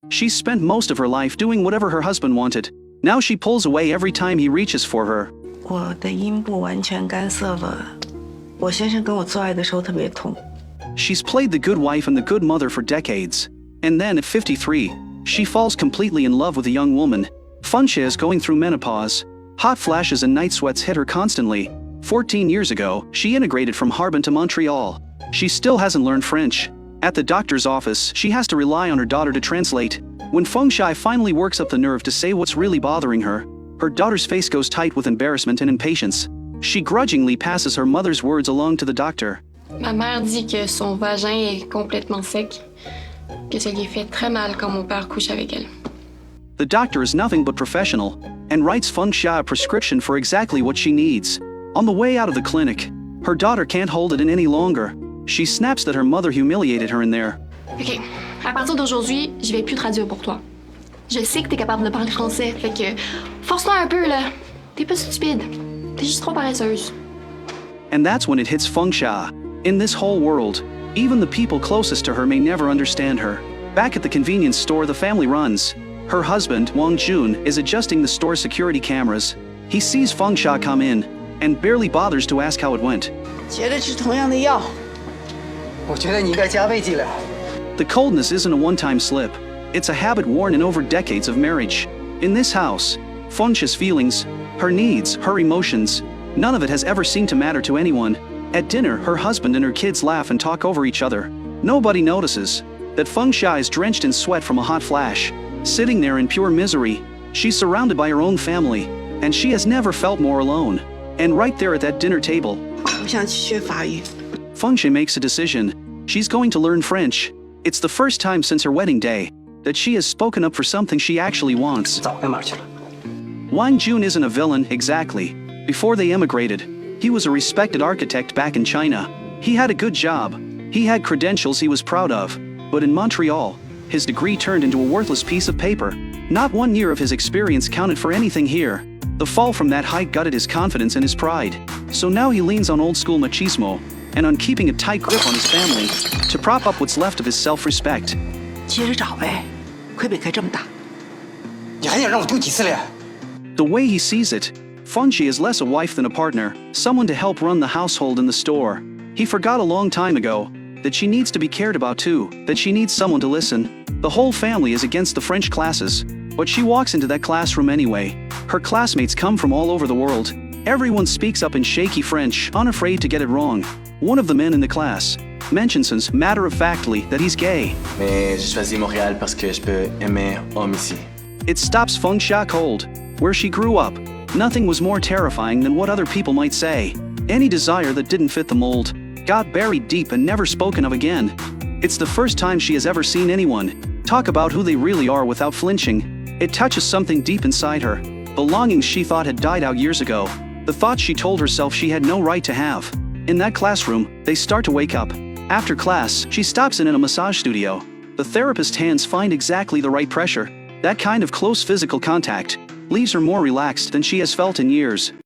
She spent most of her life doing whatever her husband wanted. Now she pulls away every time he reaches for her. 我的阴部完全干涩了，我先生跟我做爱的时候特别痛。 She's played the good wife and the good mother for decades. And then at 53, she falls completely in love with a young woman. Funxia is going through menopause. Hot flashes and night sweats hit her constantly. 14 years ago, she integrated from Harbin to Montreal. She still hasn't learned French. At the doctor's office, she has to rely on her daughter to translate. When Fengshai finally works up the nerve to say what's really bothering her, her daughter's face goes tight with embarrassment and impatience. She grudgingly passes her mother's words along to the doctor. Ma mère dit que son vagin est complètement sec, que ça lui fait très mal quand mon père couche avec elle. The doctor is nothing but professional and writes Fengshai a prescription for exactly what she needs. On the way out of the clinic, her daughter can't hold it in any longer. She snaps that her mother humiliated her in there. OK, à partir d'aujourd'hui, je vais plus traduire pour toi. Je sais que t'es capable de parler français, fait que force-toi un peu là. T'es pas stupide, t'es juste trop paresseuse. And that's when it hits Fengshai. In this whole world, even the people closest to her may never understand her. Back at the convenience store the family runs, her husband, Wang Jun, is adjusting the store's security cameras. He sees Fengshai come in and barely bothers to ask how it went. 接着吃同样的药。我觉得你应该加倍剂量。 The coldness isn't a one-time slip. It's a habit worn in over decades of marriage. In this house, Fengshai's feelings, her needs, her emotions, none of it has ever seemed to matter to anyone. At dinner, her husband and her kids laugh and talk over each other. Nobody notices that Fengshai is drenched in sweat from a hot flash. Sitting there in pure misery, she's surrounded by her own family, and she has never felt more alone. And right there at that dinner table, 我想去学法语。 Fengshai makes a decision. She's going to learn French. It's the first time since her wedding day that she has spoken up for something she actually wants. 早干嘛去了？ Wang Jun isn't a villain, exactly. Before they emigrated, he was a respected architect back in China. He had a good job. He had credentials he was proud of. But in Montreal, his degree turned into a worthless piece of paper. Not 1 year of his experience counted for anything here. The fall from that height gutted his confidence and his pride. So now he leans on old-school machismo and on keeping a tight grip on his family to prop up what's left of his self-respect. 接着找呗，亏本开这么大。你还想让我读几次脸？ The way he sees it, Fengshai is less a wife than a partner, someone to help run the household and the store. He forgot a long time ago that she needs to be cared about too, that she needs someone to listen. The whole family is against the French classes, but she walks into that classroom anyway. Her classmates come from all over the world. Everyone speaks up in shaky French, unafraid to get it wrong. One of the men in the class mentions matter-of-factly that he's gay. Mais j'ai choisi Montréal parce que je peux aimer homme ici. It stops Fengshai cold. Where she grew up, nothing was more terrifying than what other people might say. Any desire that didn't fit the mold got buried deep and never spoken of again. It's the first time she has ever seen anyone talk about who they really are without flinching. It touches something deep inside her, the longings she thought had died out years ago, the thoughts she told herself she had no right to have. In that classroom, they start to wake up. After class, she stops in a massage studio. The therapist's hands find exactly the right pressure. That kind of close physical contact leaves her more relaxed than she has felt in years.